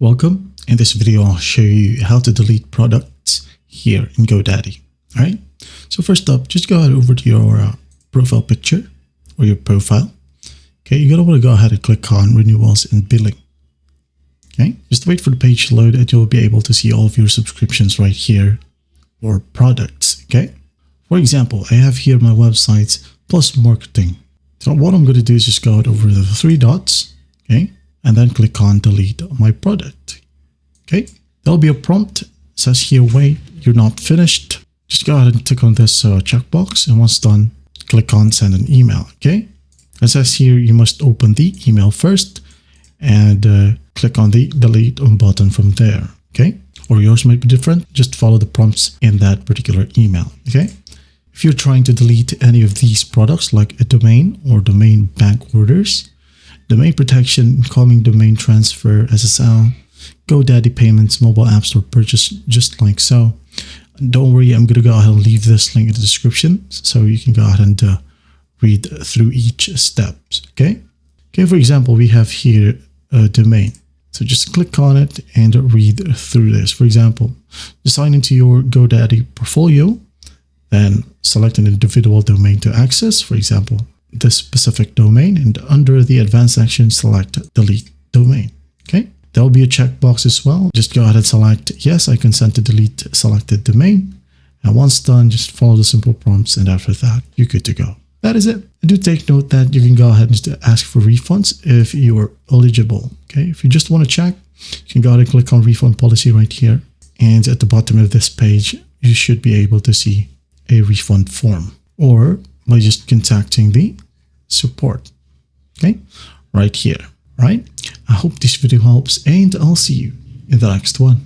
Welcome. In this video, I'll show you how to delete products here in GoDaddy. All right. So first up, just go ahead over to your profile picture or your profile. Okay. You're going to want to go ahead and click on renewals and billing. Okay. Just wait for the page to load and you'll be able to see all of your subscriptions right here or products. Okay. For example, I have here my websites plus marketing. So what I'm going to do is just go out over the three dots. Okay. And then click on delete my product. Okay, there'll be a prompt. It says here, wait, you're not finished. Just go ahead and click on this checkbox, and once done, click on send an email. Okay, it says here you must open the email first and click on the delete button from there. Okay, or yours might be different. Just follow the prompts in that particular email. Okay, if you're trying to delete any of these products like a domain or domain bank orders, domain protection, incoming domain transfer, SSL, GoDaddy payments, mobile app store purchase, just like so. Don't worry, I'm going to go ahead and leave this link in the description so you can go ahead and read through each step. Okay, for example, we have here a domain. So just click on it and read through this. For example, sign into your GoDaddy portfolio, then select an individual domain to access. For example, this specific domain, and under the advanced section, select delete domain. Okay, there will be a checkbox as well. Just go ahead and select yes, I consent to delete selected domain. And once done, just follow the simple prompts, and after that, you're good to go. That is it. And do take note that you can go ahead and just ask for refunds if you are eligible. Okay, if you just want to check, you can go ahead and click on refund policy right here. And at the bottom of this page, you should be able to see a refund form, or by just contacting the support. Okay, right here. Right. I hope this video helps, and I'll see you in the next one.